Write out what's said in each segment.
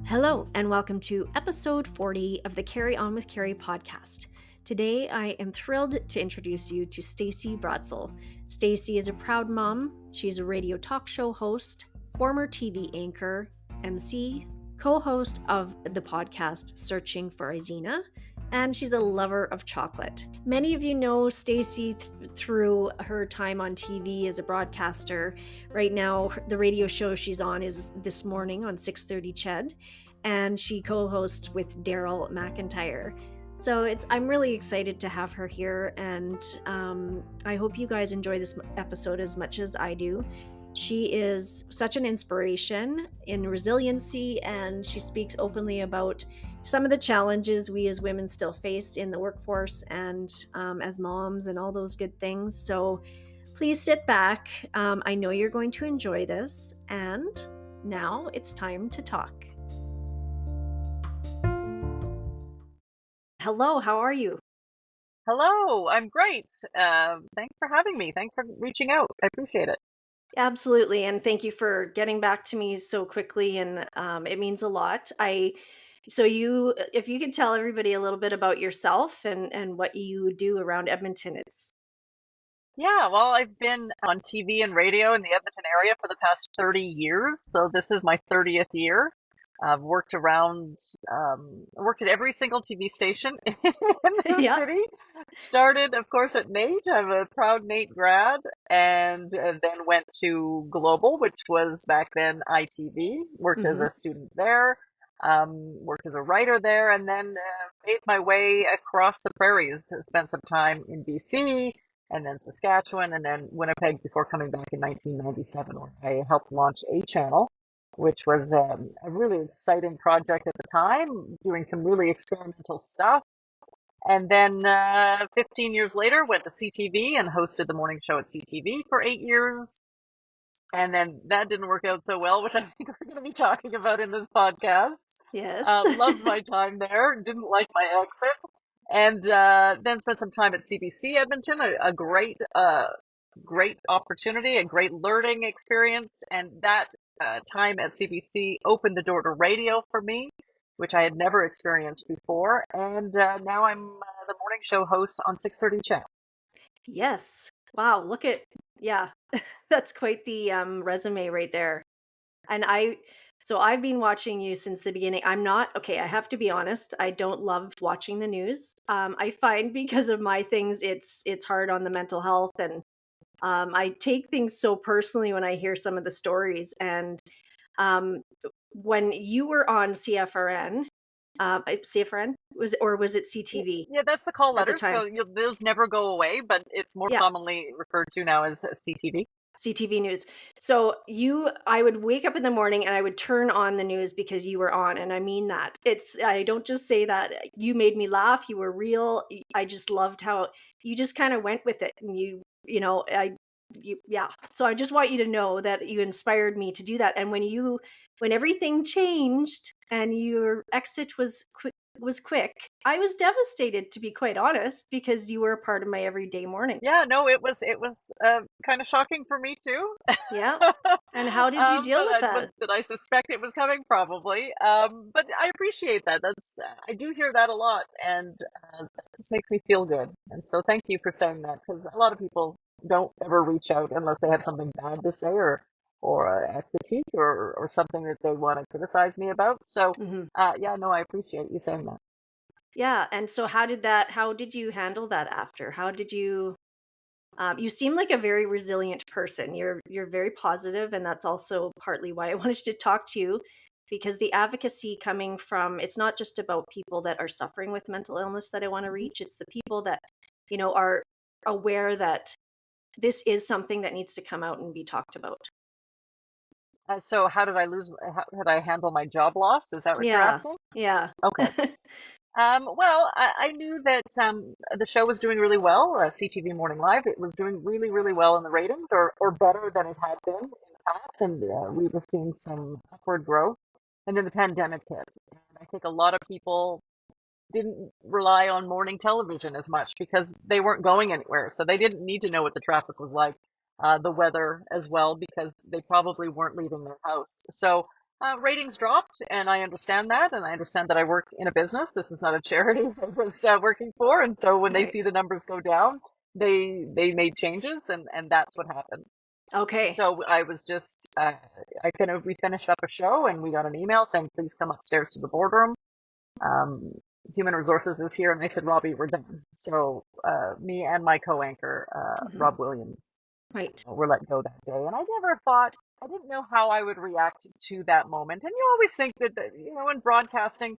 Hello, and welcome to episode 40 of the Carry On with Carrie podcast. Today, I am thrilled to introduce you to Stacey Brotzel. Stacey is a proud mom. She's a radio talk show host, former TV anchor, Emcee, co-host of the podcast Searching for Izena, and she's a lover of chocolate. Many of you know Stacey through her time on TV as a broadcaster. Right now, the radio show she's on is This Morning on 6:30 Ched, and she co-hosts with Daryl McIntyre. So I'm really excited to have her here, and I hope you guys enjoy this episode as much as I do. She is such an inspiration in resiliency, and she speaks openly about some of the challenges we as women still face in the workforce and as moms and all those good things. So please sit back. I know you're going to enjoy this. And now it's time to talk. Hello, how are you? Hello, I'm great. Thanks for having me. Thanks for reaching out. I appreciate it. Absolutely. And thank you for getting back to me so quickly. And it means a lot. If you could tell everybody a little bit about yourself and what you do around Edmonton, it's. Yeah, well, I've been on TV and radio in the Edmonton area for the past 30 years, so this is my 30th year. I've worked worked at every single TV station in the Yeah. city. Started, of course, at NAIT. I'm a proud NAIT grad, and then went to Global, which was back then ITV. Worked as a student there, worked as a writer there, and then made my way across the prairies. Spent some time in BC, and then Saskatchewan, and then Winnipeg before coming back in 1997, where I helped launch A Channel, which was a really exciting project at the time, doing some really experimental stuff. And then 15 years later, went to CTV and hosted the morning show at CTV for 8 years. And then that didn't work out so well, which I think we're going to be talking about in this podcast. Yes. Loved my time there, didn't like my exit. And then spent some time at CBC Edmonton, a great opportunity, a great learning experience. And that time at CBC opened the door to radio for me, which I had never experienced before. And now I'm the morning show host on 6:30 Ched. Yes. Wow. Yeah, that's quite the resume right there. And I've been watching you since the beginning. Okay, I have to be honest. I don't love watching the news. I find because of my things, it's hard on the mental health, and I take things so personally when I hear some of the stories. And when you were on CFRN was it CTV Yeah, that's the call at the letters. time? So those never go away, but it's more Yeah. commonly referred to now as CTV. CTV News. So I would wake up in the morning and I would turn on the news because you were on, and I mean that. I don't just say that. You made me laugh. You were real. I just loved how you just kind of went with it, and yeah. So I just want you to know that you inspired me to do that. And when everything changed and your exit was quick, I was devastated, to be quite honest, because you were a part of my everyday morning. Yeah, no, it was kind of shocking for me too. Yeah. And how did you deal with that? But I suspect it was coming probably. But I appreciate that. I do hear that a lot, and that just makes me feel good. And so thank you for saying that, because a lot of people don't ever reach out unless they have something bad to say or a critique or something that they want to criticize me about. So yeah, no, I appreciate you saying that. Yeah. And so how did you handle that after? How did you you seem like a very resilient person. You're very positive, and that's also partly why I wanted to talk to you, because the advocacy coming from, it's not just about people that are suffering with mental illness that I want to reach. It's the people that, are aware that this is something that needs to come out and be talked about. So how did I handle my job loss? Is that what you're Yeah. asking? Yeah. Okay. Well, I knew that the show was doing really well, CTV Morning Live. It was doing really, really well in the ratings, or better than it had been in the past, and we were seeing some upward growth. And then the pandemic hit, and I think a lot of people didn't rely on morning television as much because they weren't going anywhere, so they didn't need to know what the traffic was like, the weather as well, because they probably weren't leaving their house. So Ratings dropped, and I understand that, and I understand that I work in a business. This is not a charity I was working for, and so when they Right. see the numbers go down, they made changes, and that's what happened. Okay. So I was just we finished up a show, and we got an email saying, please come upstairs to the boardroom. Um, Human Resources is here, and I said, Robbie, we're done. So me and my co-anchor, Hmm. Rob Williams, Right. were let go that day. And I never thought, I didn't know how I would react to that moment. And you always think that in broadcasting,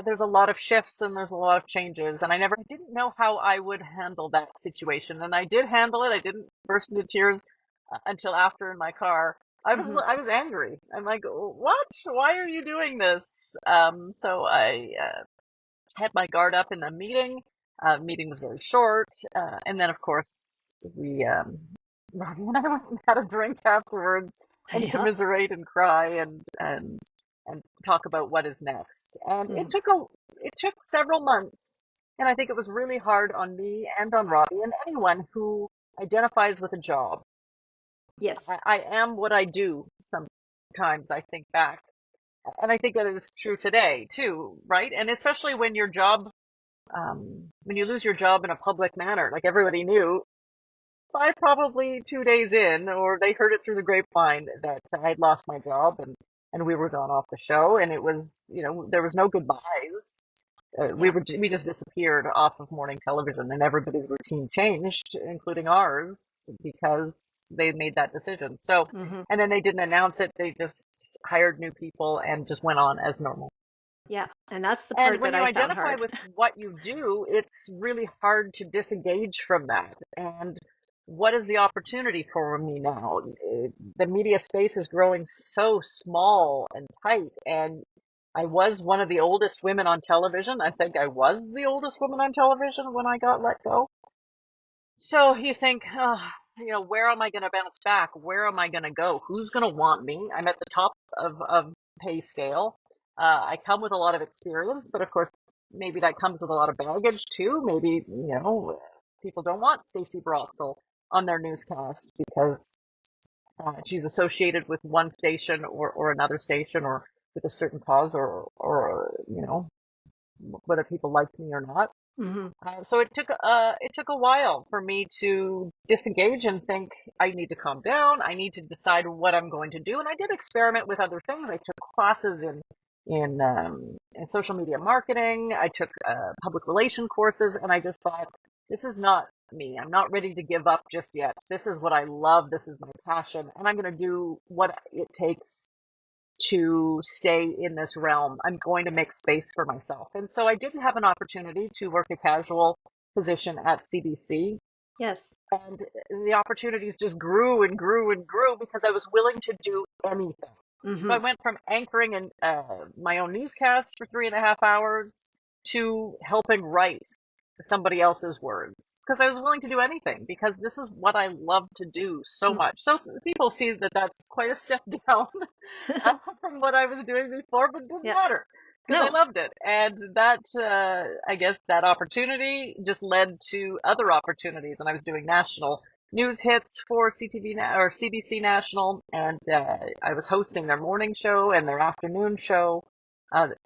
there's a lot of shifts and there's a lot of changes. And I didn't know how I would handle that situation. And I did handle it. I didn't burst into tears until after in my car. Hmm. I was angry. I'm like, what? Why are you doing this? So I had my guard up in the meeting. Meeting was very short, and then of course Robbie and I went and had a drink afterwards and Yeah. commiserate and cry and talk about what is next. And Hmm. it took several months, and I think it was really hard on me and on Robbie and anyone who identifies with a job. Yes. I am what I do. Sometimes I think back, and I think that is true today too, right? And especially when your job when you lose your job in a public manner, like everybody knew, by probably 2 days in, or they heard it through the grapevine that I had lost my job and we were gone off the show, and it was, there was no goodbyes. Yeah. We just disappeared off of morning television, and everybody's routine changed, including ours, because they made that decision. So, Hmm. and then they didn't announce it; they just hired new people and just went on as normal. Yeah. And that's the And part when that you I found identify hard. with what you do, it's really hard to disengage from that. And what is the opportunity for me now? The media space is growing so small and tight. And I was one of the oldest women on television. I think I was the oldest woman on television when I got let go. So you think, where am I going to bounce back? Where am I going to go? Who's going to want me? I'm at the top of pay scale. I come with a lot of experience, but of course, maybe that comes with a lot of baggage too. Maybe, people don't want Stacey Brotzel on their newscast because she's associated with one station or another station or with a certain cause or whether people like me or not. Hmm. So it took a while for me to disengage and think I need to calm down. I need to decide what I'm going to do. And I did experiment with other things. I took classes in social media marketing. I took public relation courses, and I just thought, this is not me. I'm not ready to give up just yet. This is what I love. This is my passion, and I'm going to do what it takes to stay in this realm. I'm going to make space for myself. And so I did have an opportunity to work a casual position at CBC. Yes. And the opportunities just grew and grew and grew because I was willing to do anything. So I Hmm. went from anchoring my own newscast for 3.5 hours to helping write somebody else's words because I was willing to do anything because this is what I love to do so much. So people see that that's quite a step down from what I was doing before, but it didn't Yeah. matter because I No. loved it. And that, I guess that opportunity just led to other opportunities. And I was doing national news hits for or CBC National, and I was hosting their morning show and their afternoon show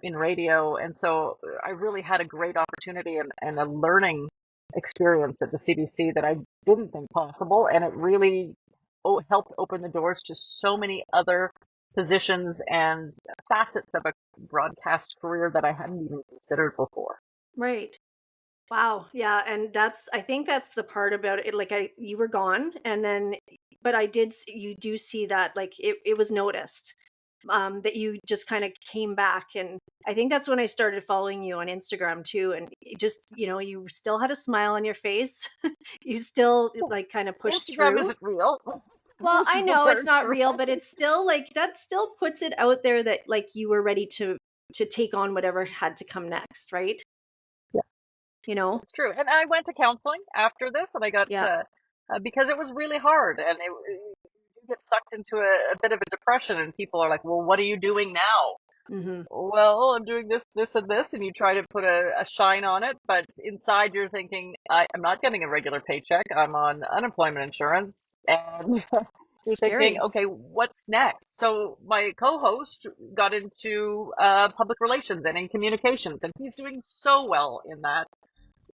in radio. And so I really had a great opportunity and a learning experience at the CBC that I didn't think possible. And it really helped open the doors to so many other positions and facets of a broadcast career that I hadn't even considered before. Right. Wow. Yeah. And I think that's the part about it. Like you were gone and then, but you do see that like it was noticed, that you just kind of came back. And I think that's when I started following you on Instagram too. And it just, you still had a smile on your face. You still like kind of pushed Instagram through. isn't real. Well, This I is the know it's hard not part. real, but it's still like that still puts it out there that like you were ready to take on whatever had to come next, right? Yeah, You know? it's true. And I went to counseling after this, and I got Yeah. because it was really hard, and you get sucked into a bit of a depression, and people are like, "Well, what are you doing now?" Hmm. Well, I'm doing this, and this, and you try to put a shine on it, but inside you're thinking, I'm not getting a regular paycheck. I'm on unemployment insurance, and You're thinking, Scary. okay, what's next? So my co-host got into public relations and in communications, and he's doing so well in that.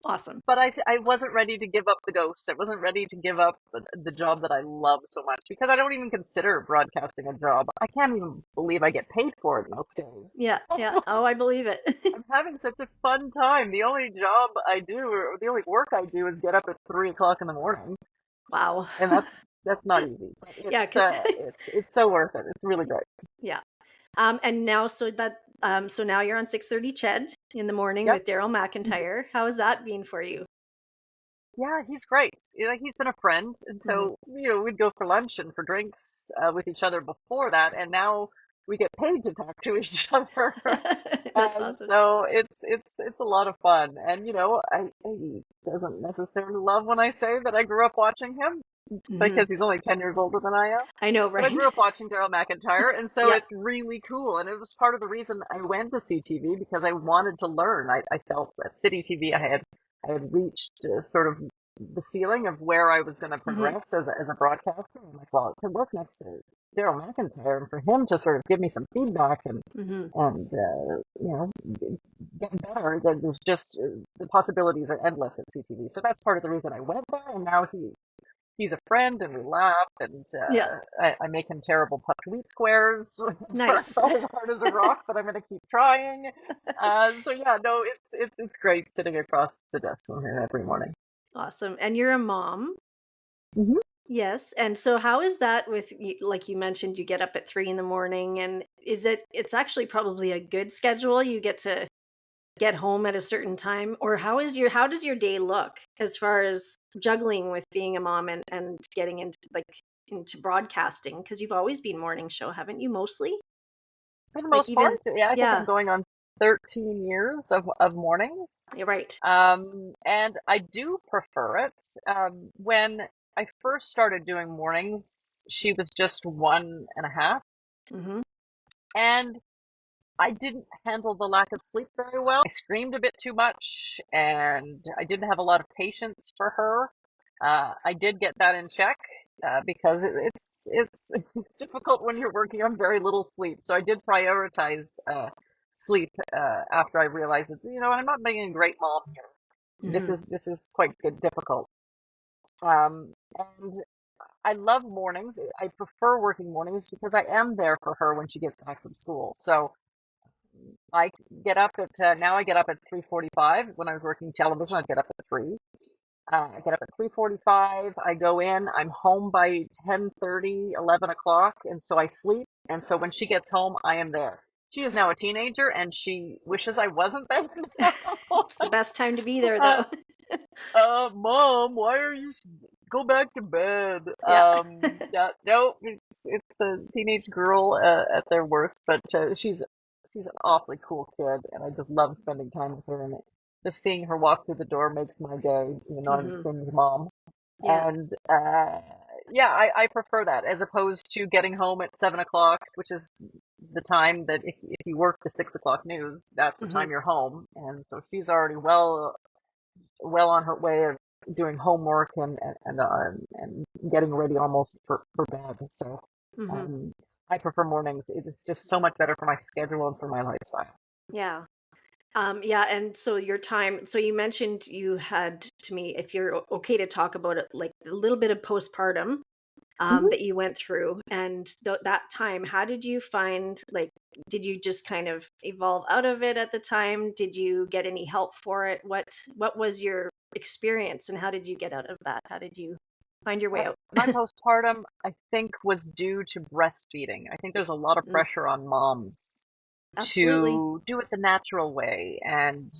Awesome. But I wasn't ready to give up the ghost. I wasn't ready to give up the job that I love so much because I don't even consider broadcasting a job. I can't even believe I get paid for it most days. Yeah, yeah. Oh, I believe it. I'm having such a fun time. The only job I do, or the only work I do, is get up at 3 o'clock in the morning, Wow. and that's not easy. But Yeah, it's so worth it. It's really great. yeah. And now so now you're on 6:30 Ched in the morning Yep. with Daryl McIntyre. How has that been for you? Yeah, he's great. He's been a friend, and Mhm. so we'd go for lunch and for drinks with each other before that, and now we get paid to talk to each other, That's and awesome. so it's a lot of fun. And he doesn't necessarily love when I say that I grew up watching him Hmm. because he's only 10 years older than I am. I know, But I right? grew up watching Daryl McIntyre, and so Yeah. it's really cool. And it was part of the reason I went to CTV because I wanted to learn. I felt at City TV I had reached sort of the ceiling of where I was going to Hmm. progress as a broadcaster. I'm like, well, to work next to Daryl McIntyre and for him to sort of give me some feedback Hmm. and get better, then there's just the possibilities are endless at CTV. So that's part of the reason I went there. And now he's a friend and we laugh and Yeah. I make him terrible puffed wheat squares. It's Nice. not as hard as a rock, but I'm going to keep trying. So yeah, no, it's great sitting across the desk from him every morning. Awesome. And you're a mom. Hmm. Yes. And so how is that with like you mentioned you get up at 3 in the morning, and it's actually probably a good schedule. You get to get home at a certain time, or how does your day look as far as juggling with being a mom and getting into broadcasting, because you've always been morning show, haven't you, mostly? For the Like most part, even yeah, I think I'm yeah, going on 13 years of mornings. you're right. And I do prefer it. When I first started doing mornings, she was just 1.5. Mhm. And I didn't handle the lack of sleep very well. I screamed a bit too much, and I didn't have a lot of patience for her. I did get that in check because it's difficult when you're working on very little sleep. So I did prioritize sleep after I realized that I'm not being a great mom here. This Mhm. is this is quite difficult. And I love mornings. I prefer working mornings because I am there for her when she gets back from school. So I get up at now I get up at 3:45. When I was working television, I'd get up at 3. I get up at 3:45. I go in. I'm home by 10:30, 11 o'clock, and so I sleep. And so when she gets home, I am there. She is now a teenager, and she wishes I wasn't there now. It's the best time to be there, uh, though. Mom, why are you go back to bed? Yeah. Yeah, no, it's a teenage girl at their worst, but she's an awfully cool kid, and I just love spending time with her, and just seeing her walk through the door makes my day, even though I'm Hmm. Tim's mom. Yeah. And yeah, I prefer that as opposed to getting home at 7 o'clock, which is the time that if you work the 6 o'clock news, that's the Hmm. time you're home. And so she's already well on her way of doing homework and getting ready almost for bed. So Hmm. um, I prefer mornings. It's just so much better for my schedule and for my lifestyle. Yeah. Yeah, and so your time, so you mentioned you had to me, if you're okay to talk about it, like a little bit of postpartum Hmm. that you went through, and that time, how did you find, like, did you just kind of evolve out of it at the time? Did you get any help for it? What was your experience, and how did you get out of that? How did you find your way out? My postpartum, I think, was due to breastfeeding. I think there's a lot of Mm, pressure on moms absolutely. to do it the natural way and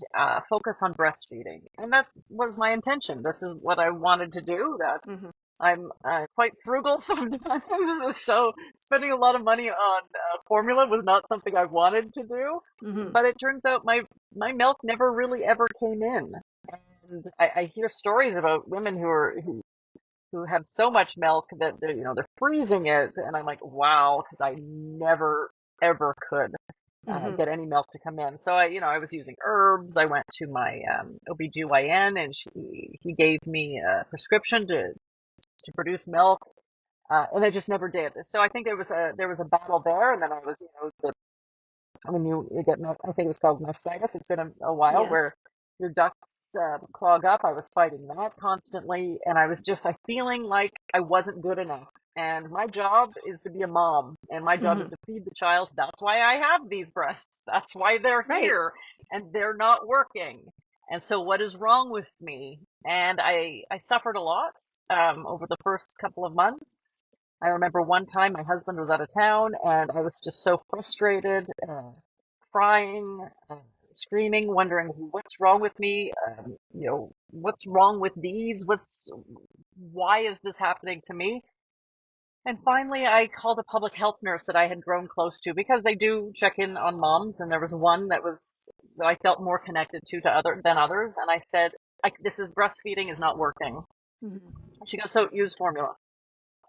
focus on breastfeeding. And that was my intention. This is what I wanted to do. Hmm. I'm quite frugal sometimes, so spending a lot of money on formula was not something I wanted to do. Hmm. But it turns out my milk never really ever came in. And I hear stories about women who have so much milk that they're freezing it, and I'm like, wow, because I never ever could Hmm. get any milk to come in. So I was using herbs. I went to my OBGYN, and he gave me a prescription to produce milk. And I just never did. So I think there was a battle there, and then I was, when you get, I think it's called mastitis. It's been a while Yes. where your ducts clog up. I was fighting that constantly, and I feeling like I wasn't good enough. And my job is to be a mom, and my job is Hmm. to feed the child. That's why I have these breasts. That's why they're Right. here, and they're not working. And so, what is wrong with me? And I suffered a lot over the first couple of months. I remember one time my husband was out of town and I was just so frustrated, crying, screaming, wondering what's wrong with me. What's wrong with these? Why is this happening to me? And finally, I called a public health nurse that I had grown close to because they do check in on moms, and there was one that I felt more connected than others. And I said, "This is breastfeeding is not working." Hmm. She goes, "So use formula."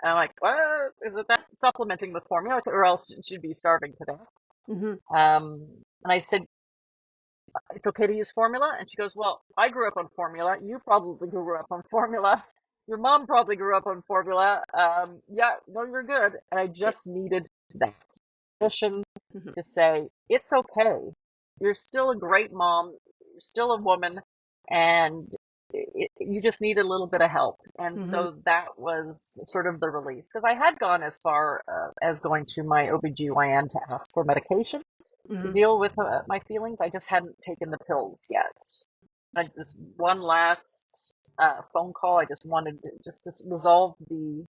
And I'm like, "What is it that supplementing with formula, or else she'd be starving to death?" Hmm. And I said, "It's okay to use formula?" And she goes, "Well, I grew up on formula. You probably grew up on formula. Your mom probably grew up on formula. Yeah, no, you're good." And I Yeah. just needed that permission Hmm. to say, it's okay. You're still a great mom. You're still a woman. And you just need a little bit of help. And Hmm. so that was sort of the release. Because I had gone as far as going to my OBGYN to ask for medication to Hmm. deal with my feelings. I just hadn't taken the pills yet. This one last phone call. I just wanted to resolve the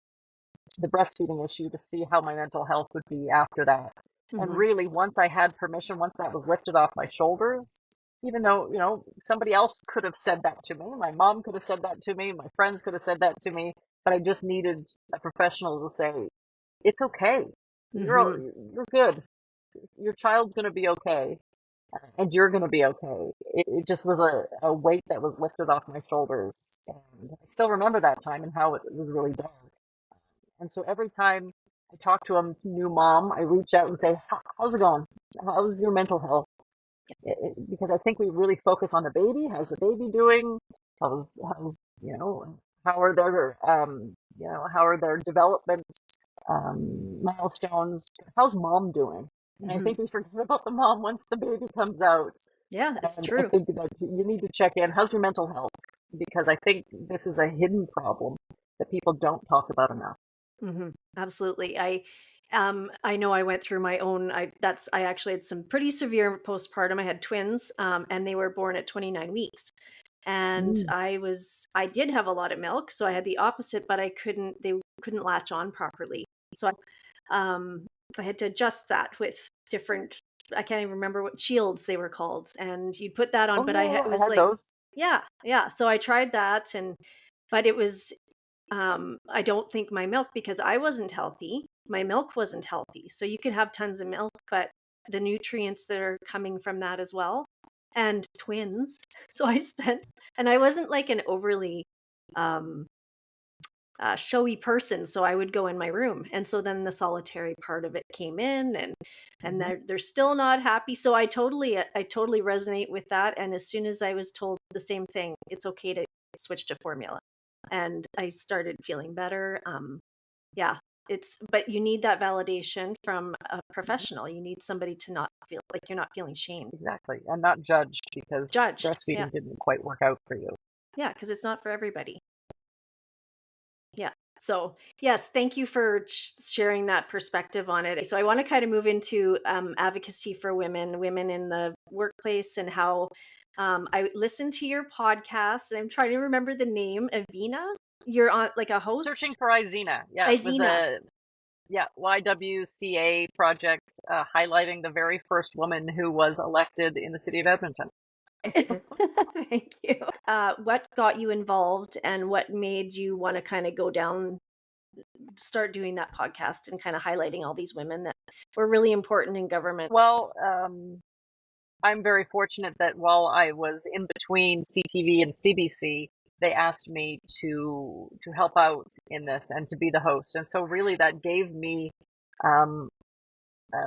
breastfeeding issue to see how my mental health would be after that. And Hmm. really, once I had permission, once that was lifted off my shoulders, even though, somebody else could have said that to me, my mom could have said that to me, my friends could have said that to me, but I just needed a professional to say, it's okay. Hmm. You're good. Your child's going to be okay, and you're going to be okay. It just was a weight that was lifted off my shoulders. And I still remember that time and how it was really dark. And so every time I talk to a new mom, I reach out and say, "How's it going? How's your mental health?" Because I think we really focus on the baby. How's the baby doing? How's how are their development milestones? How's mom doing? And I Hmm. think we forget about the mom once the baby comes out. Yeah, it's And I true. think that you need to check in. How's your mental health? Because I think this is a hidden problem that people don't talk about enough. Hmm. Absolutely. I know I went through my own. I actually had some pretty severe postpartum. I had twins, and they were born at 29 weeks. And Mm. I did have a lot of milk, so I had the opposite, but they couldn't latch on properly. So I had to adjust that with different, I can't even remember what shields they were called. And you'd put that on, Oh but yeah, it I was had like, those. yeah, yeah. So I tried that, but it was, I don't think my milk, because I wasn't healthy, my milk wasn't healthy. So you could have tons of milk, but the nutrients that are coming from that as well, and twins. So and I wasn't like an overly um, showy person. So I would go in my room. And so then the solitary part of it came in, and Hmm. they're still not happy. So I totally resonate with that. And as soon as I was told the same thing, it's okay to switch to formula. And I started feeling better. Yeah, but you need that validation from a professional. You need somebody to not feel like you're not feeling shame. Exactly, and not judged because Judged. Yeah. breastfeeding didn't quite work out for you. Yeah, because it's not for everybody. Yeah. So, yes, thank you for sharing that perspective on it. So, I want to kind of move into advocacy for women in the workplace, and how I listened to your podcast, and I'm trying to remember the name. Avina, you're on like a Searching host. for Izena, yeah, it was Izena. a YWCA project highlighting the very first woman who was elected in the city of Edmonton. Thank you. What got you involved, and what made you want to kind of start doing that podcast and kind of highlighting all these women that were really important in government? Well, I'm very fortunate that while I was in between CTV and CBC, they asked me to help out in this and to be the host, and so really that gave me um,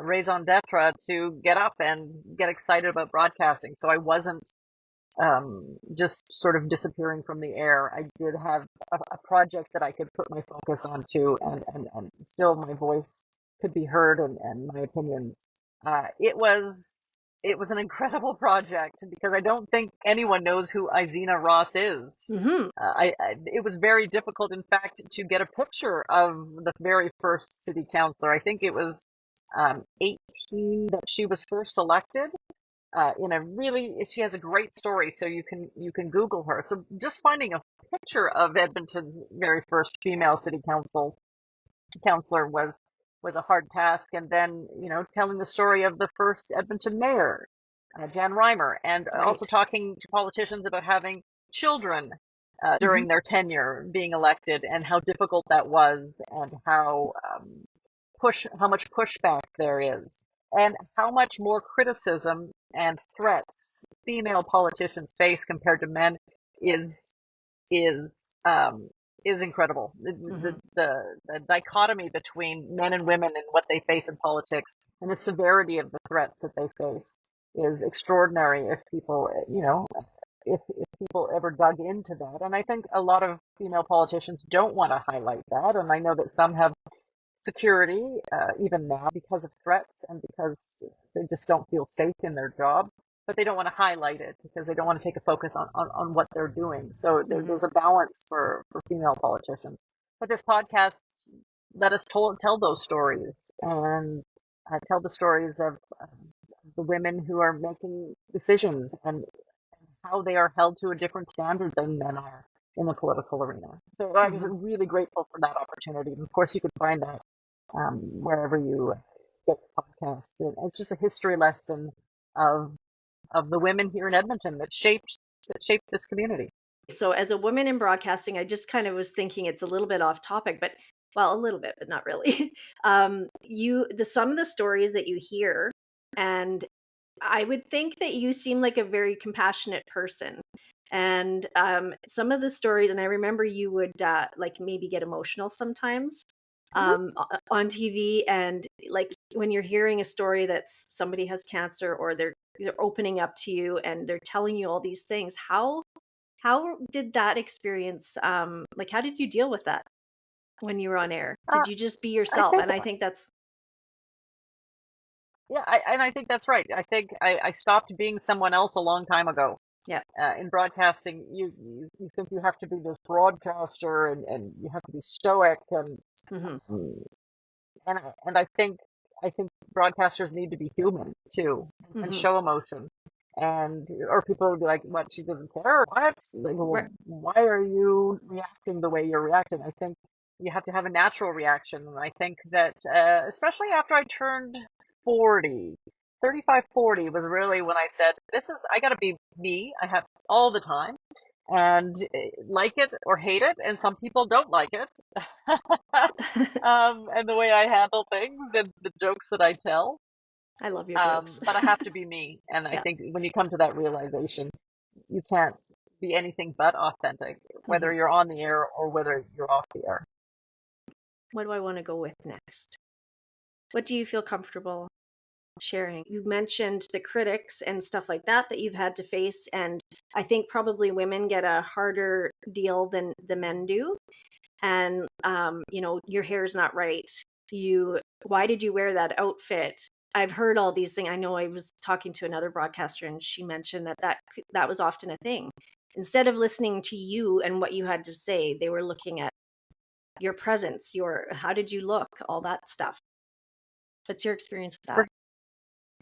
raison d'etre to get up and get excited about broadcasting. So I wasn't just sort of disappearing from the air. I did have a project that I could put my focus onto, and still my voice could be heard, and my opinions. It was an incredible project because I don't think anyone knows who Izena Ross is. Mm-hmm. It was very difficult, in fact, to get a picture of the very first city councillor. I think it was 18 that she was first elected. She has a great story, so you can Google her. So just finding a picture of Edmonton's very first female city councillor was a hard task, and then telling the story of the first Edmonton mayor, Jan Reimer, and also Right. talking to politicians about having children Mm-hmm. during their tenure being elected, and how difficult that was, and how much pushback there is, and how much more criticism and threats female politicians face compared to men is is um, is incredible. Mm-hmm. The dichotomy between men and women and what they face in politics, and the severity of the threats that they face, is extraordinary. If people, if people ever dug into that, and I think a lot of female politicians don't want to highlight that, and I know that some have security, even now, because of threats and because they just don't feel safe in their job. But they don't want to highlight it because they don't want to take a focus on what they're doing. So Mm-hmm. there's a balance for female politicians. But this podcast let us tell those stories, and tell the stories of the women who are making decisions, and how they are held to a different standard than men are in the political arena. So I was Mm-hmm. really grateful for that opportunity. And of course, you can find that wherever you get podcasts. It's just a history lesson of the women here in Edmonton that shaped this community. So, as a woman in broadcasting, I just kind of was thinking it's a little bit off topic, but well, a little bit, but not really. Some of the stories that you hear, and I would think that you seem like a very compassionate person. And some of the stories, and I remember you would like maybe get emotional sometimes on TV, and like when you're hearing a story that somebody has cancer, or they're opening up to you and they're telling you all these things. How did that experience, like, how did you deal with that when you were on air? Uh, Did you just be I yourself? think, And I think that's, yeah, and I think that's right. I think I stopped being someone else a long time ago. yeah. In broadcasting, you think you have to be this broadcaster, and you have to be stoic, Hmm. um, and I think broadcasters need to be human too, and Hmm. show emotion. And or people would be like, "What? She doesn't care? What? Like, well, Right. why are you reacting the way you're reacting?" I think you have to have a natural reaction, and I think that especially after I turned 40, 35, 40 was really when I said, I got to be me. I have all the time, and like it or hate it, and some people don't like it. And the way I handle things and the jokes that I tell. I love your jokes. But I have to be me. And I Yeah. think when you come to that realization, you can't be anything but authentic, Hmm. whether you're on the air or whether you're off the air. What do I want to go with next? What do you feel comfortable sharing? You mentioned the critics and stuff like that you've had to face, and I think probably women get a harder deal than the men do. And your hair's not right. Why did you wear that outfit? I've heard all these things. I know I was talking to another broadcaster, and she mentioned that was often a thing. Instead of listening to you and what you had to say, they were looking at your presence, your how did you look, all that stuff. What's your experience with For that?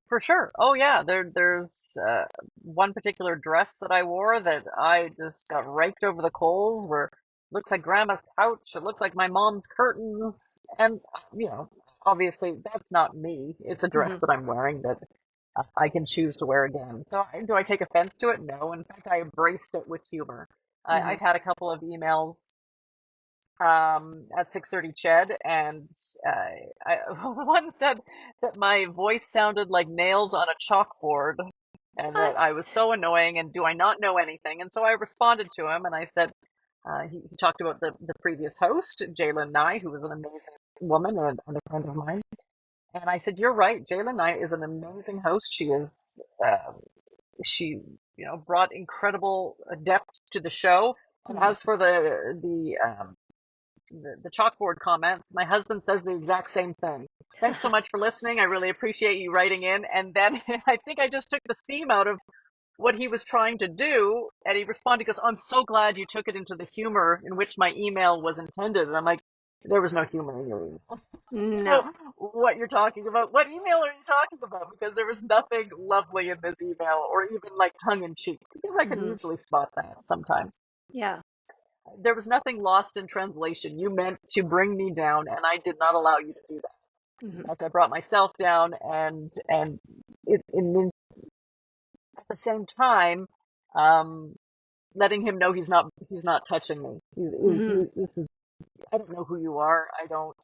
for sure. Oh yeah, there's one particular dress that I wore that I just got raked over the coals, where it looks like grandma's couch, it looks like my mom's curtains, and you know, obviously that's not me. It's a dress Hmm. that I'm wearing that I can choose to wear again. So do I take offense to it? No. In fact, I embraced it with humor. Hmm. I've had a couple of emails at 6:30 Ched, and one said that my voice sounded like nails on a chalkboard, and that What? I was so annoying, and do I not know anything? And so I responded to him, and I said, he talked about the previous host, Jalen Nye, who was an amazing woman and a friend of mine. And I said, "You're right. Jalen Nye is an amazing host. She brought incredible depth to the show. And as for the chalkboard comments, my husband says the exact same thing. Thanks so much for listening. I really appreciate you writing in. And then I think I just took the steam out of what he was trying to do. And he responded, he goes, I'm so glad you took it into the humor in which my email was intended. And I'm like, there was no humor in your email. No. What you're talking about. What email are you talking about? Because there was nothing lovely in this email, or even like tongue in cheek. Because I can usually spot that sometimes. Yeah. There was nothing lost in translation. You meant to bring me down, and I did not allow you to do that. In fact, I brought myself down, and at the same time, letting him know he's not touching me. I don't know who you are. I don't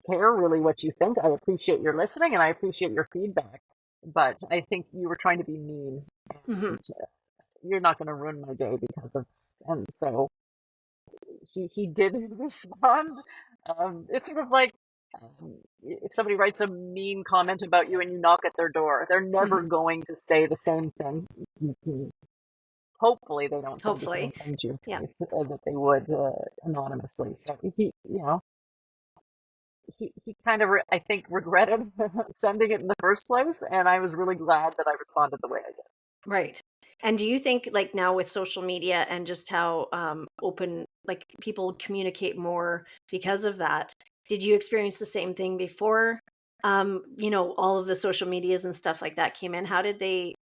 care really what you think. I appreciate your listening and I appreciate your feedback, but I think you were trying to be mean. And, you're not going to ruin my day because of. And so he did respond. It's sort of like if somebody writes a mean comment about you and you knock at their door, they're never going to say the same thing. Hopefully they don't say the same thing to your face that they would anonymously. So he kind of, I think, regretted sending it in the first place, and I was really glad that I responded the way I did. Right. And do you think, like, now with social media and just how open, like, people communicate more because of that, did you experience the same thing before, all of the social medias and stuff like that came in? How did they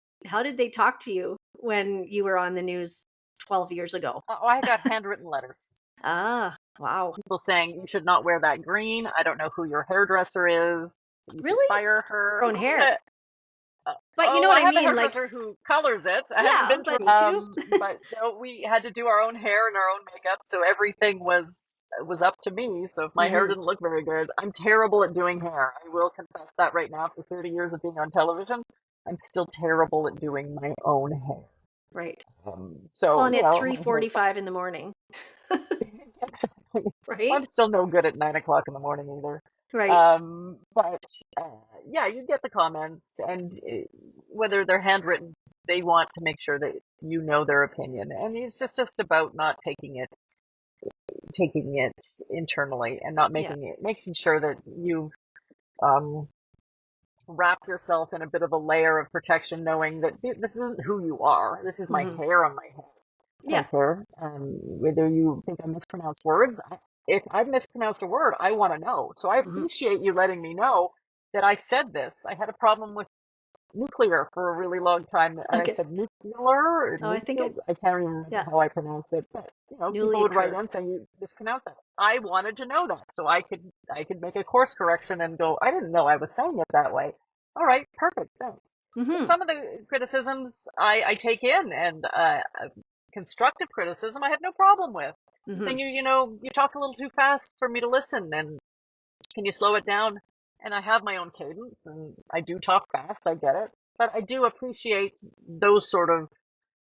talk to you when you were on the news 12 years ago? Oh, I got handwritten letters. Ah, wow. People saying you should not wear that green. I don't know who your hairdresser is. You Really? fire her. Own hair. But you know I what I have mean, a hairdresser who colors it. I haven't been to, me too. but no, we had to do our own hair and our own makeup, so everything was up to me. So if my hair didn't look very good, I'm terrible at doing hair. I will confess that right now. After 30 years of being on television, I'm still terrible at doing my own hair. Right. So and at 3:45 in the morning. Exactly. Right. I'm still no good at 9 o'clock in the morning either. Right. But yeah, you get the comments, and whether they're handwritten, they want to make sure that you know their opinion, and it's just about not taking it internally and not making sure that you wrap yourself in a bit of a layer of protection, knowing that this isn't who you are. This is my hair on my head. I don't care whether you think I mispronounced words. If I've mispronounced a word, I want to know. So I appreciate you letting me know that I said this. I had a problem with nuclear for a really long time. I said nuclear. Oh, I think I can't remember how I pronounced it, but people would write in saying you mispronounced that. I wanted to know that, so I could make a course correction and go, I didn't know I was saying it that way. All right, perfect, thanks. Some of the criticisms I take in, and constructive criticism I have no problem with. Saying you talk a little too fast for me to listen, and can you slow it down? And I have my own cadence, and I do talk fast, I get it. But I do appreciate those sort of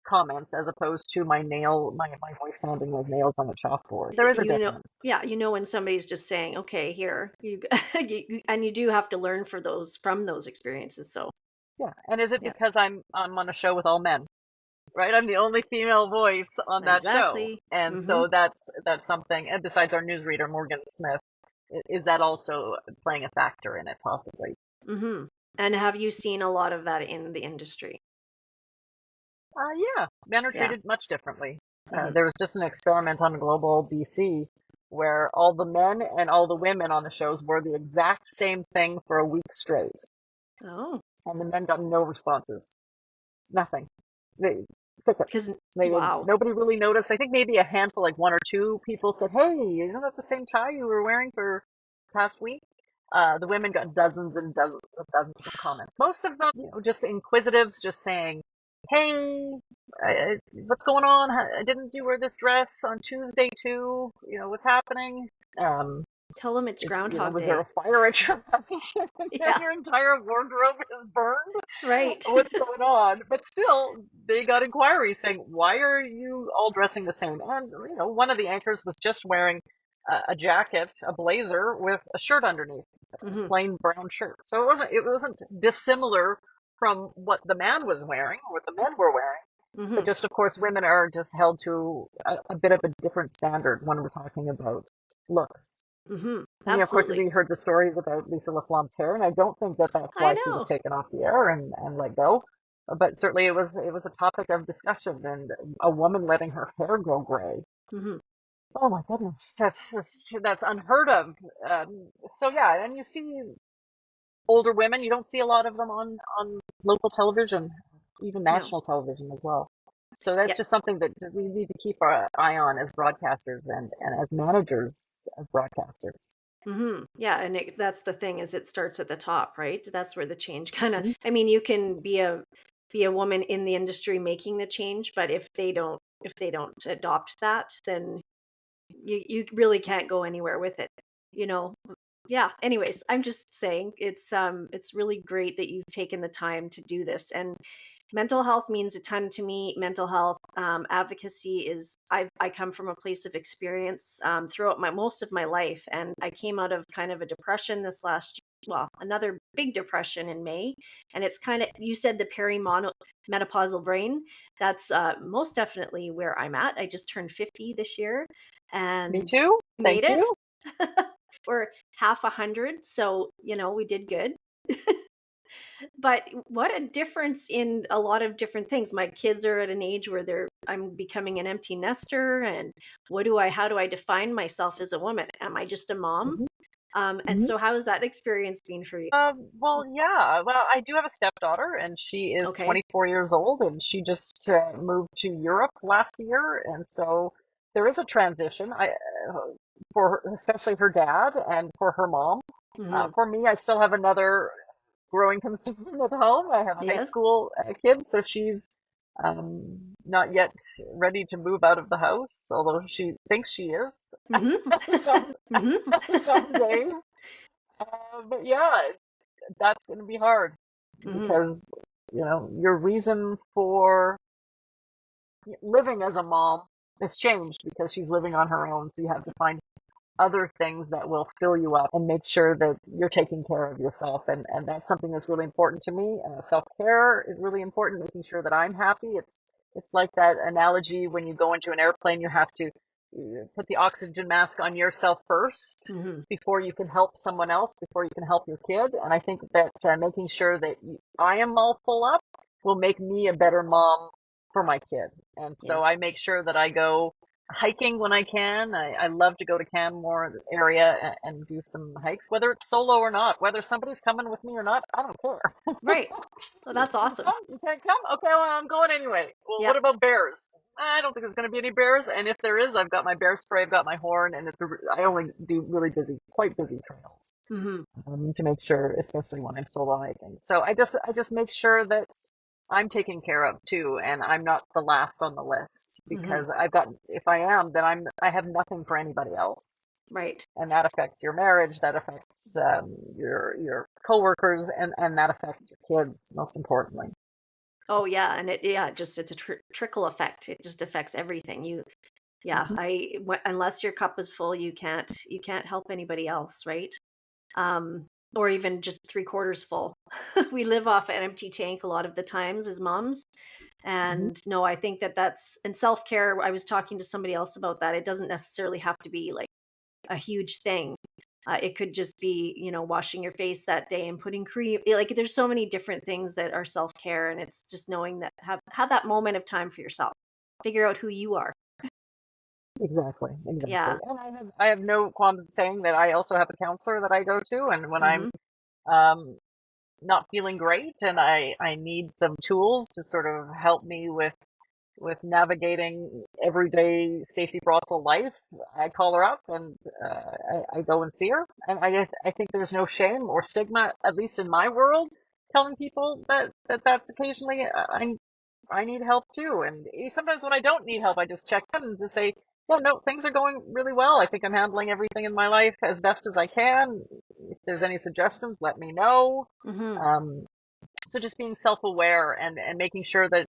comments as opposed to my voice sounding like nails on a chalkboard. There is a difference. Yeah, when somebody's just saying, okay, here, and you do have to learn from those experiences. So yeah. And is it because I'm on a show with all men? Right, I'm the only female voice on that show, and so that's something. And besides our newsreader Morgan Smith, is that also playing a factor in it, possibly? And have you seen a lot of that in the industry? Yeah, men are treated much differently. There was just an experiment on Global BC where all the men and all the women on the shows wore the exact same thing for a week straight. Oh, and the men got no responses, nothing. Crickets. Wow. Nobody really noticed. I think maybe a handful, like one or two people said, hey, isn't that the same tie you were wearing for past week? The women got dozens and dozens of comments. Most of them, just inquisitives, just saying, hey, what's going on? Didn't you wear this dress on Tuesday too? What's happening? Tell them it's Groundhog Day. Was there a fire at your house? Your entire wardrobe is burned? Right. What's going on? But still, they got inquiries saying, why are you all dressing the same? And, one of the anchors was just wearing a jacket, a blazer with a shirt underneath, a plain brown shirt. So it wasn't dissimilar from what the man was wearing, or what the men were wearing. But Mm-hmm. just, of course, women are just held to a bit of a different standard when we're talking about looks. Mm-hmm. I mean, of course, Absolutely. we heard the stories about Lisa LaFlamme's hair, and I don't think that that's I why she was know. taken off the air and let go. But certainly, it was a topic of discussion, and a woman letting her hair grow gray. Mm-hmm. Oh my goodness, that's unheard of. So yeah, and you see older women. You don't see a lot of them on local television, even No. national television as well. So that's Yeah. just something that we need to keep our eye on as broadcasters and as managers of broadcasters. Mm-hmm. Yeah, and that's the thing is it starts at the top, right? That's where the change kind of. Mhm. I mean, you can be a woman in the industry making the change, but if they don't adopt that, then you really can't go anywhere with it. You know. Yeah. Anyways, I'm just saying it's really great that you've taken the time to do this, and mental health means a ton to me. Mental health advocacy is I come from a place of experience throughout my most of my life, and I came out of kind of a depression this last well another big depression in May, and it's kind of you said the perimenopausal brain. That's most definitely where I'm at. I just turned 50 this year, Me and too. made Thank it. you. We're half 100, so we did good. But what a difference in a lot of different things. My kids are at an age where I'm becoming an empty nester, and how do I define myself as a woman? Am I just a mom? Hmm. And Hmm. so how has that experience been for you? Well, yeah. Well, I do have a stepdaughter, and she is Okay. 24 years old, and she just moved to Europe last year, and so there is a transition. For especially her dad and for her mom. Hmm. For me, I still have another growing concern at home. I have a high Yes. school kid, so she's not yet ready to move out of the house, although she thinks she is Hmm. some Hmm. some days. But yeah, that's going to be hard Hmm. because your reason for living as a mom has changed because she's living on her own. So you have to find other things that will fill you up and make sure that you're taking care of yourself. And that's something that's really important to me. Self-care is really important, making sure that I'm happy. It's like that analogy when you go into an airplane, you have to put the oxygen mask on yourself first Hmm. before you can help someone else, before you can help your kid. And I think that making sure that I am all full up will make me a better mom for my kid. And so Yes. I make sure that I go hiking when I can. I love to go to Canmore area and do some hikes, whether it's solo or not, whether somebody's coming with me or not. I don't care. Right. Well, that's You awesome. come? You can't come? Okay, well, I'm going anyway. Well, Yeah. what about bears? I don't think there's going to be any bears, and if there is, I've got my bear spray, I've got my horn, and I only do really quite busy trails Hmm. to make sure, especially when I'm solo hiking. So I just make sure that I'm taken care of too, and I'm not the last on the list Hmm. because if I am, then I have nothing for anybody else, Right. and that affects your marriage, that affects your coworkers, and that affects your kids most importantly. Oh yeah, and it's a trickle effect. It just affects everything. Yeah, Hmm. unless your cup is full, you can't help anybody else, right? Um, or even just three-quarters full. We live off an empty tank a lot of the times as moms. Hmm. And no, I think that's and self-care. I was talking to somebody else about that. It doesn't necessarily have to be like a huge thing. It could just be, washing your face that day and putting cream. Like there's so many different things that are self-care, and it's just knowing that have that moment of time for yourself. Figure out who you are. Exactly, exactly. Yeah. And I have no qualms saying that I also have a counselor that I go to, and when I'm Mm-hmm. um, not feeling great and I need some tools to sort of help me with navigating everyday Stacey Brotzel life, I call her up and I go and see her. And I think there's no shame or stigma, at least in my world, telling people that's occasionally I need help too. And sometimes when I don't need help, I just check in and just say, yeah, no, things are going really well. I think I'm handling everything in my life as best as I can. If there's any suggestions, let me know. Mm-hmm. Um, so just being self-aware and making sure that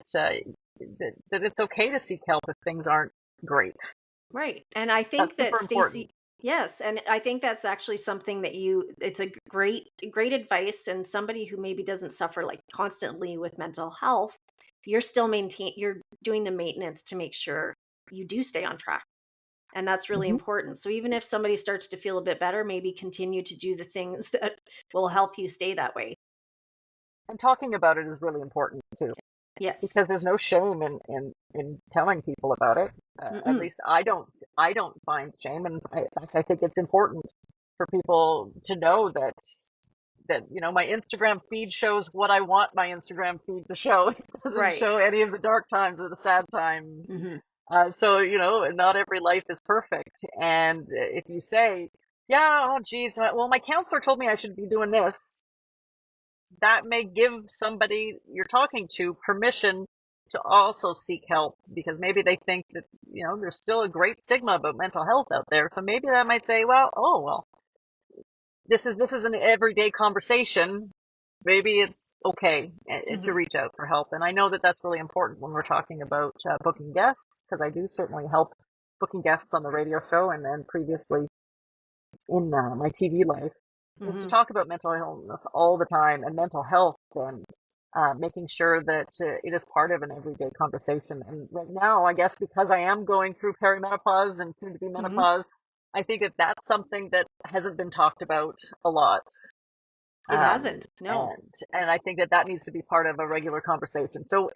it's okay to seek help if things aren't great. Right. And I think That's super that Stacey important. Yes, and I think that's actually something that it's a great advice, and somebody who maybe doesn't suffer like constantly with mental health, you're doing the maintenance to make sure you do stay on track. And that's really Hmm. important. So even if somebody starts to feel a bit better, maybe continue to do the things that will help you stay that way. And talking about it is really important too, Yes. because there's no shame in telling people about it. At Mm-mm. least I don't find shame, and in fact, I think it's important for people to know that my Instagram feed shows what I want my Instagram feed to show. It doesn't Right. show any of the dark times or the sad times. Hmm. So not every life is perfect, and if you say, "Yeah, oh geez, well, my counselor told me I should be doing this," that may give somebody you're talking to permission to also seek help because maybe they think that there's still a great stigma about mental health out there. So maybe that might say, well, oh well, this is an everyday conversation. Maybe it's okay to Hmm. reach out for help. And I know that that's really important when we're talking about booking guests, because I do certainly help booking guests on the radio show and then previously in my TV life, is to Hmm. talk about mental illness all the time and mental health, and making sure that it is part of an everyday conversation. And right now, I guess because I am going through perimenopause and soon to be Hmm. menopause, I think that that's something that hasn't been talked about a lot. It hasn't. No. And I think that that needs to be part of a regular conversation. So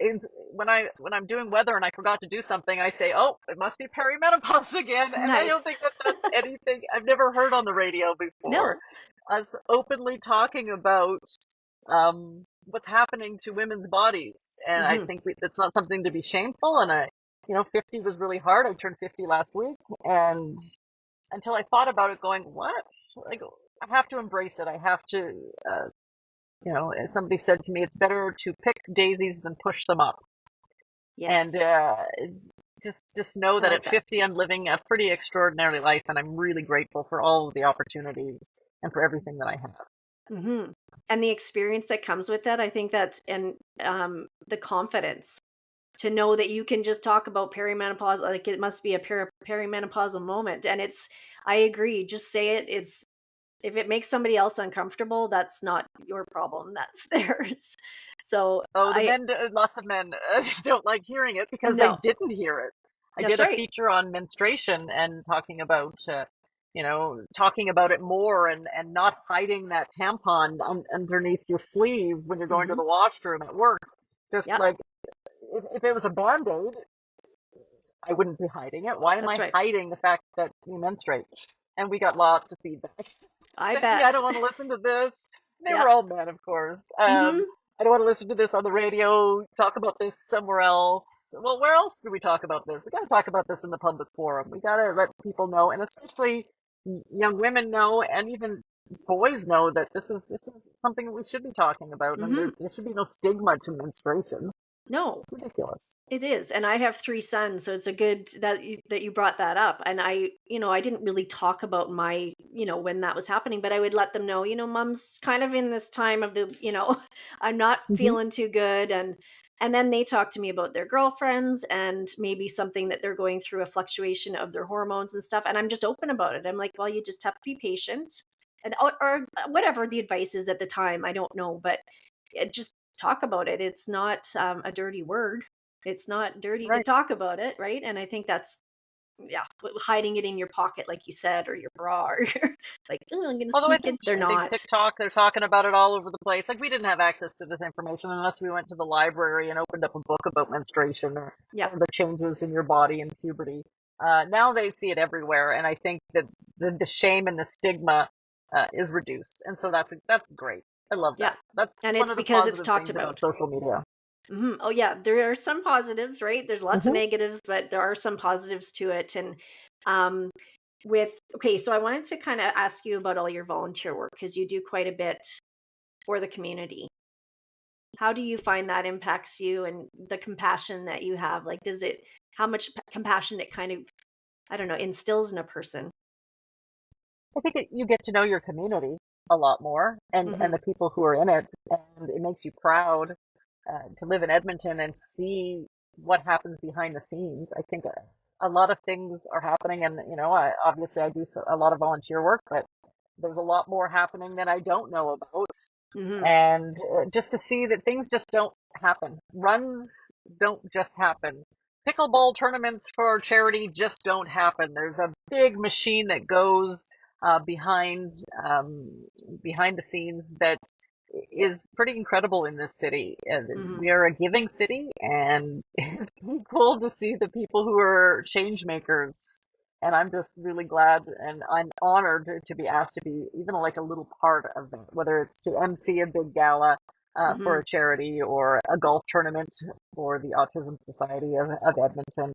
when I'm doing weather and I forgot to do something, I say, "Oh, it must be perimenopause again," and I don't Nice. think that that's anything I've never heard on the radio before. No. Us openly talking about what's happening to women's bodies, and I Hmm. think that's not something to be shameful. And 50 was really hard. I turned 50 last week, and until I thought about it, going, "What? Like, I have to embrace it. I have to." As somebody said to me, it's better to pick daisies than push them up. And Yes. just know I that like at that. 50, I'm living a pretty extraordinary life, and I'm really grateful for all of the opportunities and for everything that I have. Hmm. And the experience that comes with that, I think that's and the confidence to know that you can just talk about perimenopause like it must be a perimenopausal moment. And I agree. Just say it. It's if it makes somebody else uncomfortable, that's not your problem. That's theirs. So Oh, the I men, lots of men don't like hearing it because they no, didn't hear it. I that's did a right. feature on menstruation and talking about it more, and not hiding that tampon underneath your sleeve when you're going to Hmm. the washroom at work. Just Yep, like, if it was a band-aid, I wouldn't be hiding it. Why am that's I right. hiding the fact that you menstruate? And we got lots of feedback. I Saying, I bet. don't want to listen to this. They were Yep. all men, of course. Hmm. I don't want to listen to this on the radio. Talk about this somewhere else. Well, where else do we talk about this? We got to talk about this in the public forum. We got to let people know, and especially young women know, and even boys know, that this is something we should be talking about, and Hmm. there should be no stigma to menstruation. No, It's ridiculous. it is, and I have 3 sons, so it's a good that you brought that up, and I didn't really talk about my when that was happening, but I would let them know, "Mom's kind of in this time of I'm not Hmm. feeling too good," and then they talk to me about their girlfriends and maybe something that they're going through, a fluctuation of their hormones and stuff, and I'm just open about it. I'm like, "Well, you just have to be patient," and or whatever the advice is at the time, I don't know, but, just talk about it. It's not, a dirty word. It's not dirty to Right. talk about it, right? And I think that's yeah, hiding it in your pocket, like you said, or your bra, or like, "Oh, I'm gonna Although sneak it." They're I think not. TikTok, they're talking about it all over the place. Like, we didn't have access to this information unless we went to the library and opened up a book about menstruation, Yeah, or the changes in your body in puberty. Now they see it everywhere, and I think that the shame and the stigma is reduced, and so that's great. I love yeah, that. That's and one it's of the because it's positive talked things about about. social media. Oh yeah, there are some positives, right? There's lots of Hmm. negatives, but there are some positives to it. And um, with okay, so I wanted to kind of ask you about all your volunteer work because you do quite a bit for the community. How do you find that impacts you and the compassion that you have? Like, how much compassion it kind of, I don't know, instills in a person? I think you get to know your community a lot more, and Hmm. the people who are in it, and it makes you proud to live in Edmonton and see what happens behind the scenes. I think a lot of things are happening, and obviously I do a lot of volunteer work, but there's a lot more happening that I don't know about. Mm-hmm. And just to see that things just don't happen. Runs don't just happen. Pickleball tournaments for charity just don't happen. There's a big machine that goes behind behind the scenes that is pretty incredible in this city. Mm-hmm. We are a giving city, and it's pretty cool to see the people who are change makers. And I'm just really glad and I'm honored to be asked to be even like a little part of that, whether it's to MC a big gala for Mm-hmm. a charity or a golf tournament for the Autism Society of Edmonton.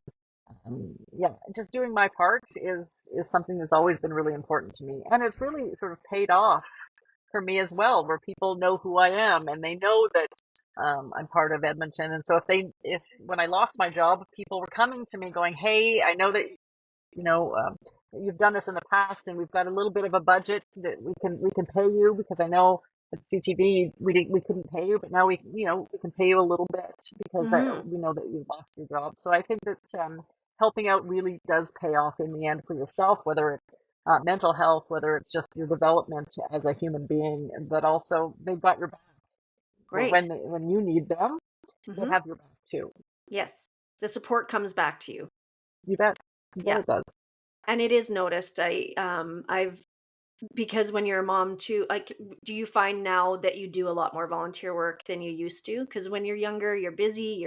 Yeah, just doing my part is something that's always been really important to me, and it's really sort of paid off for me as well, where people know who I am and they know that I'm part of Edmonton. And so if when I lost my job, people were coming to me going, "Hey, I know that you know, you've done this in the past, and we've got a little bit of a budget that we can pay you because I know at CTV we couldn't pay you, but now we can pay you a little bit because Mm-hmm. we know that you lost your job." So I think that helping out really does pay off in the end for yourself, whether it's mental health, whether it's just your development as a human being, but also they've got your back Right. when you need them. They Mm-hmm. have your back too. Yes. The support comes back to you. You bet. You bet Yeah. it does. And it is noticed. I've because when you're a mom too, like, do you find now that you do a lot more volunteer work than you used to? Because when you're younger, you're busy,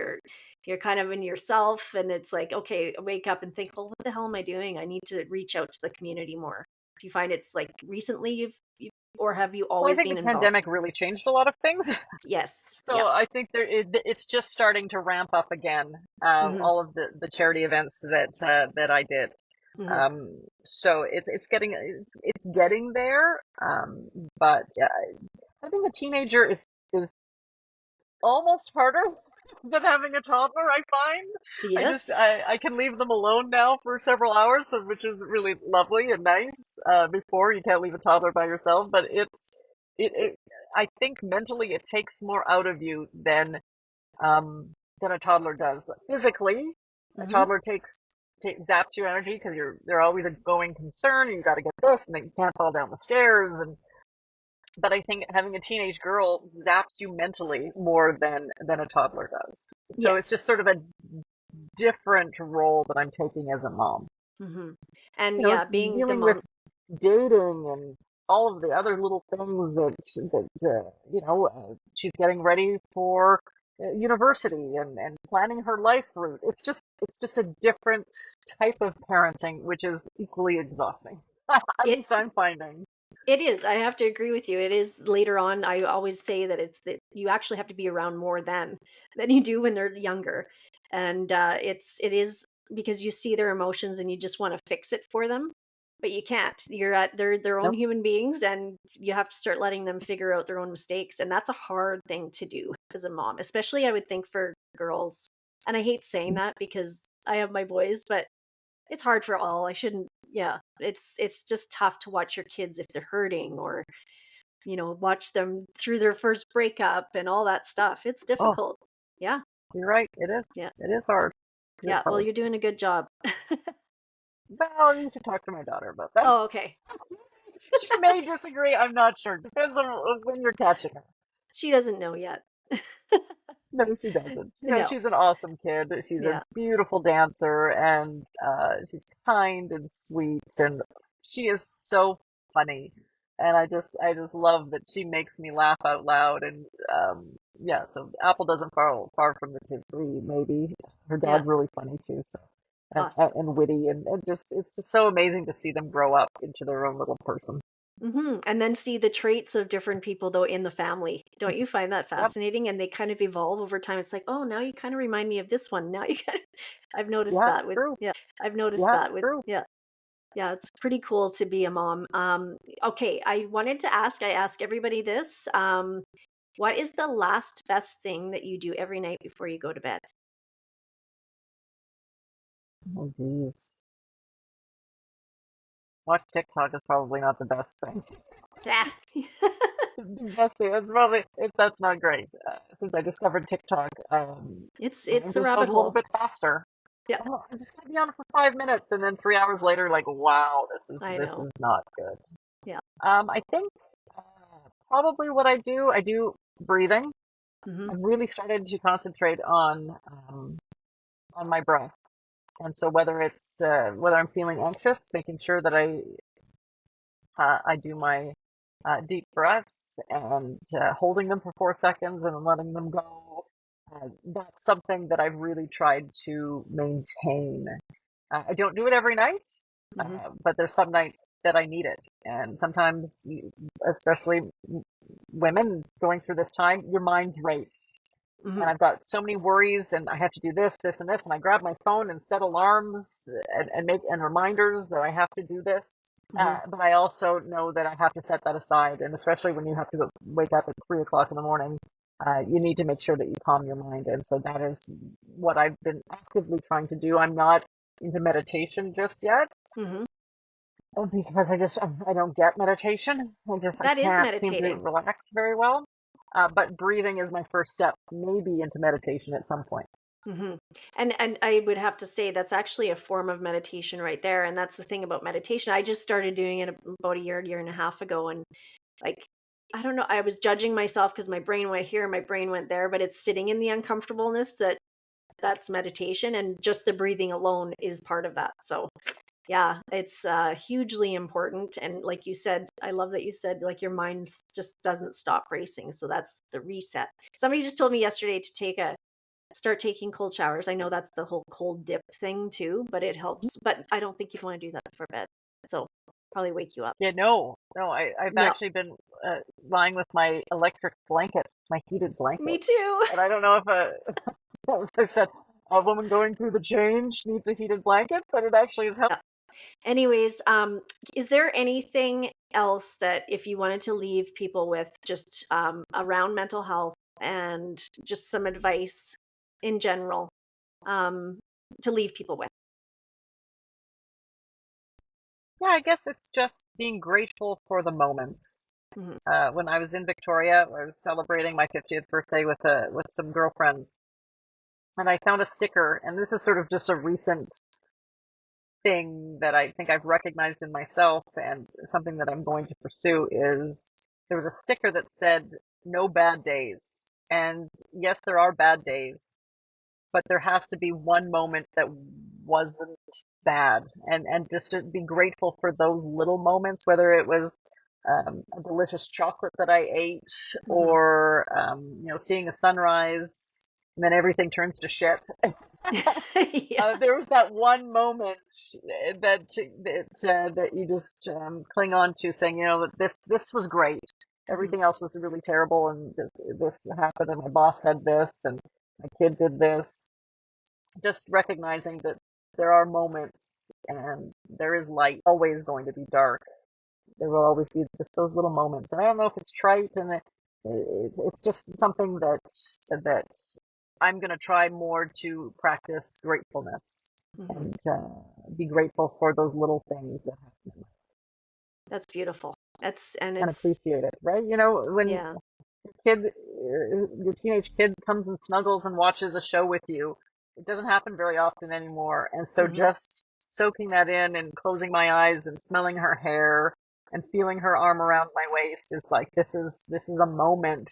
you're kind of in yourself, and it's like, okay, wake up and think, well, what the hell am I doing? I need to reach out to the community more. Do you find it's like recently you or have you Well, I always think the been involved? pandemic really changed a lot of things. Yes. So Yeah. I think it's just starting to ramp up again. Hmm. All of the charity events that I did. Hmm. So it's getting there. But having a teenager is almost harder than having a toddler, I find. Yes. I can leave them alone now for several hours, which is really lovely and nice. Before you can't leave a toddler by yourself, but it I think mentally it takes more out of you than a toddler does. Physically, a Hmm. toddler zaps your energy because they're always a going concern, and you got to get this, and then you can't fall down the stairs, and but I think having a teenage girl zaps you mentally more than a toddler does. So it's just Yes. sort of a different role that I'm taking as a mom. Hmm. And yeah, being the Dealing with mom. dating and all of the other little things she's getting ready for university and planning her life route. It's just a different type of parenting, which is equally exhausting. At It least I'm finding. It is. I have to agree with you. It is later on. I always say that it's that you actually have to be around more than you do when they're younger, and it is because you see their emotions and you just want to fix it for them, but you can't. You're at they're their own Nope. human beings, and you have to start letting them figure out their own mistakes, and that's a hard thing to do as a mom, especially I would think for girls. And I hate saying that because I have my boys, but it's hard for all. I shouldn't yeah. It's just tough to watch your kids if they're hurting or, watch them through their first breakup and all that stuff. It's Oh, difficult. Yeah. you're right. It is. Yeah. It is hard. It is Yeah. Well, hard. you're doing a good job. Well, you should talk to my daughter about that. Oh, okay. She may disagree. I'm not sure. Depends on when you're catching her. She doesn't know yet. No, she doesn't. No. She's an awesome kid. She's a Yeah. beautiful dancer, and she's kind and sweet, and she is so funny. And I just love that she makes me laugh out loud. And yeah, so Apple doesn't fall far from the two, maybe. Her Yeah. dad's really funny too, so Awesome. and witty, and just it's just so amazing to see them grow up into their own little person. And then see the traits of different people though in the family. Don't you find that Yep. fascinating? And they kind of evolve over time. It's like, oh, now you kind of remind me of this one. Now you kind of, I've noticed Yeah, that with, true. yeah, I've noticed Yeah, that with, true. yeah. Yeah, it's pretty cool to be a mom. Okay, I wanted to ask, I ask everybody this. What is the last best thing that you do every night before you go to bed? Oh, geez. Watch TikTok is probably not the best thing. Ah. The best thing, that's not great. Since I discovered TikTok, It's time a just goes rabbit a little hole. bit faster. Yeah, oh, I'm just gonna be on it for 5 minutes, and then 3 hours later, like, wow, I this know. is not good. Yeah. I think probably what I do breathing. Mm-hmm. I've really started to concentrate on my breath, and so whether I'm feeling anxious, making sure that I do my deep breaths and holding them for 4 seconds and then letting them go. That's something that I've really tried to maintain. I don't do it every night, Mm-hmm. but there's some nights that I need it. And sometimes, especially women going through this time, your minds race. And Mm-hmm. I've got so many worries, and I have to do this, this, and this. And I grab my phone and set alarms and make and reminders that I have to do this. Mm-hmm. But I also know that I have to set that aside. And especially when you have to wake up at 3 o'clock in the morning, you need to make sure that you calm your mind. And so that is what I've been actively trying to do. I'm not into meditation just yet Mm-hmm. because I don't get meditation. I That is can't seem to meditating. relax very well. But breathing is my first step, maybe into meditation at some point. Mm-hmm. And I would have to say that's actually a form of meditation right there. And that's the thing about meditation. I just started doing it about a year and a half ago, and like I don't know, I was judging myself because my brain went here, my brain went there, but it's sitting in the uncomfortableness that's meditation, and just the breathing alone is part of that. So yeah, it's hugely important. And like you said, I love that you said like your mind just doesn't stop racing. So that's the reset. Somebody just told me yesterday to start taking cold showers. I know that's the whole cold dip thing too, but it helps. But I don't think you'd want to do that before bed. So probably wake you up. Yeah, no, no. I've No, actually been lying with my electric blankets, my heated me blankets, too. and I don't know if as I said, a woman going through the change needs a heated blanket, but it actually has helped. Anyways, is there anything else that if you wanted to leave people with just around mental health and just some advice in general um, to leave people with? Yeah, I guess it's just being grateful for the moments. Hmm. When I was in Victoria, I was celebrating my 50th birthday with some girlfriends, and I found a sticker, and this is sort of just a recent thing that I think I've recognized in myself and something that I'm going to pursue is there was a sticker that said no bad days. And yes, there are bad days, but there has to be one moment that wasn't bad and just to be grateful for those little moments, whether it was a delicious chocolate that I ate Hmm. or seeing a sunrise and then everything turns to shit. Yeah. There was that one moment that you just cling on to, saying, that this was great. Hmm. Everything else was really terrible, and this happened, and my boss said this, and my kid did this. Just recognizing that there are moments, and there is light. Always going to be dark. There will always be just those little moments, and I don't know if it's trite, and it's just something that I'm going to try more to practice gratefulness Hmm. and be grateful for those little things that happen That's beautiful. And and it's, appreciate it, right? When yeah. your teenage kid comes and snuggles and watches a show with you, it doesn't happen very often anymore. And so Hmm. just soaking that in and closing my eyes and smelling her hair and feeling her arm around my waist is like this is a moment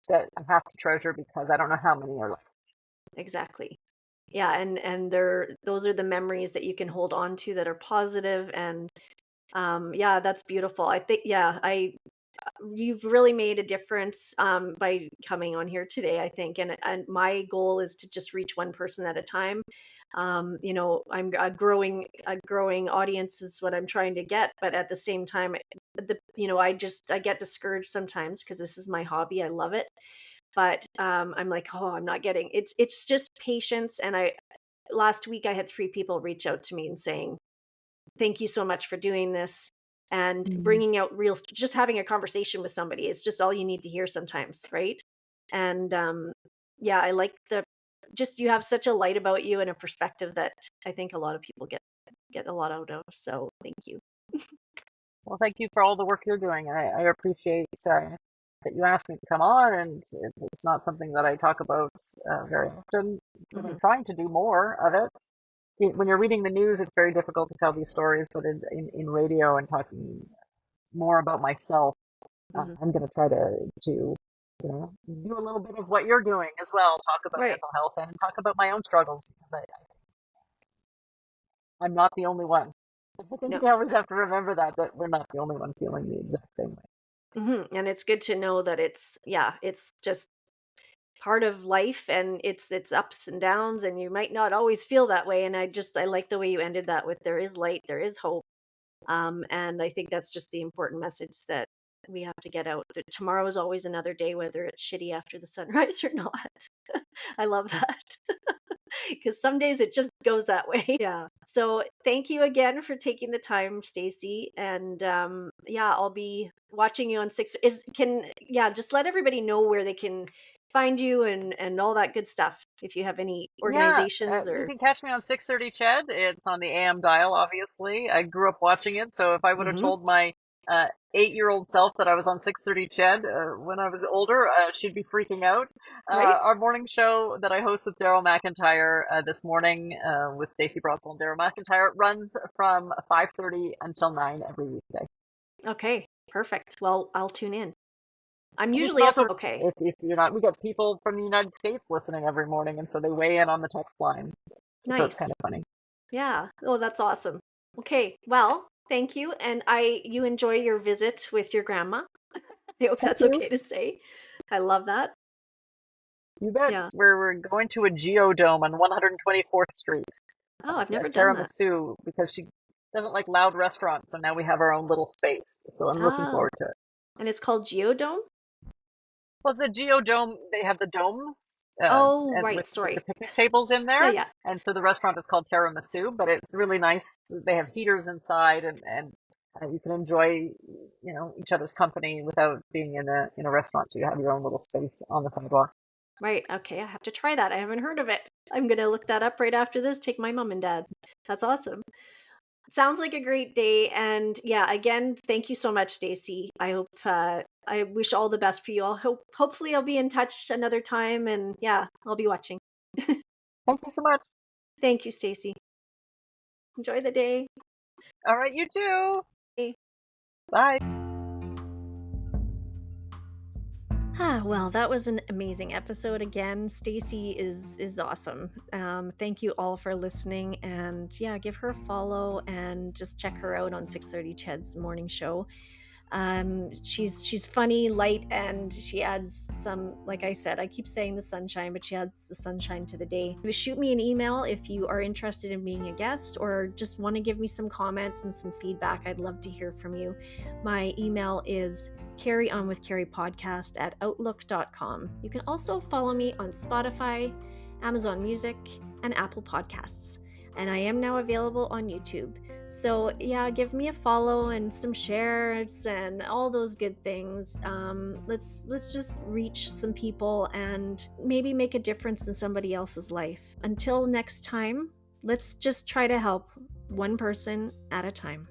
that I have to treasure because I don't know how many are left. Exactly. Yeah, and those are the memories that you can hold on to that are positive. And yeah, that's beautiful. I think, yeah, I you've really made a difference by coming on here today, I think. And my goal is to just reach one person at a time. I'm a growing audience is what I'm trying to get, but at the same time, I get discouraged sometimes because this is my hobby. I love it, but I'm like, oh, I'm not getting it's just patience. And I last week I had 3 people reach out to me and saying, thank you so much for doing this and Mm. bringing out real, just having a conversation with somebody. It's just all you need to hear sometimes, right? And yeah, I like the just you have such a light about you and a perspective that I think a lot of people get a lot out of. So thank you. Well, thank you for all the work you're doing. I appreciate that you asked me to come on, and it's not something that I talk about very often, but I'm Hmm. trying to do more of it. when you're reading the news, it's very difficult to tell these stories, but in radio and talking more about myself, Hmm. I'm going to try to do a little bit of what you're doing as well. Talk about Right. mental health and talk about my own struggles because I'm not the only one. I think No. we always have to remember that we're not the only one feeling the exact same way. And it's good to know that it's just part of life, and it's ups and downs, and you might not always feel that way. And I like the way you ended that with there is light, there is hope. And I think that's just the important message that we have to get out. That tomorrow is always another day, whether it's shitty after the sunrise or not. I love that. Because some days it just goes that way. Yeah. So thank you again for taking the time, Stacey. And yeah, I'll be watching you on six. Just let everybody know where they can find you and all that good stuff. If you have any Yeah, organizations you or. can catch me on 6:30 Ched. It's on the AM dial, obviously. I grew up watching it, so if I would have Mhm. told my 8-year-old self that I was on 6:30 Ched when I was older, she'd be freaking out. Right. Our morning show that I host with Daryl McIntyre this morning with Stacey Brotzel and Daryl McIntyre runs from 5:30 until 9 every weekday. Okay. Perfect. Well, I'll tune in. I'm And you can usually up. also, Okay. if you're not, we get people from the United States listening every morning, and so they weigh in on the text line. So it's kind Nice. of funny. Yeah. Oh, that's awesome. Okay. Well, thank you. And you enjoy your visit with your grandma. I hope Thank that's you. okay to say. I love that. You bet. Yeah. We're going to a geodome on 124th Street, Oh, I've never a done that. tiramisu, because she doesn't like loud restaurants, so now we have our own little space. So I'm looking Oh, forward to it. and it's called Geodome? Well, it's a geodome. They have the domes Oh, and right. with the Sorry. picnic tables in Yeah, there, yeah. and so the restaurant is called tiramisu, but it's really nice. They have heaters inside, and you can enjoy each other's company without being in a restaurant. So you have your own little space on the sidewalk. Right. Okay. I have to try that. I haven't heard of it. I'm going to look that up right after this. Take my mom and dad. That's awesome. Sounds like a great day. And yeah, again, thank you so much, Stacey. I wish all the best for you. Hopefully I'll be in touch another time, and yeah, I'll be watching. Thank you so much. Thank you, Stacey. Enjoy the day. All right, you too. Bye. Bye. Well, that was an amazing episode again. Stacey is awesome. Thank you all for listening, and yeah, give her a follow and just check her out on 6:30 Ched's morning show. She's funny, light, and she adds some, like I said, I keep saying the sunshine, but she adds the sunshine to the day. Shoot me an email if you are interested in being a guest or just want to give me some comments and some feedback. I'd love to hear from you. My email is carryonwithcarrypodcast@outlook.com. You can also follow me on Spotify, Amazon Music, and Apple Podcasts. And I am now available on YouTube. So yeah, give me a follow and some shares and all those good things. Let's just reach some people and maybe make a difference in somebody else's life. Until next time, let's just try to help one person at a time.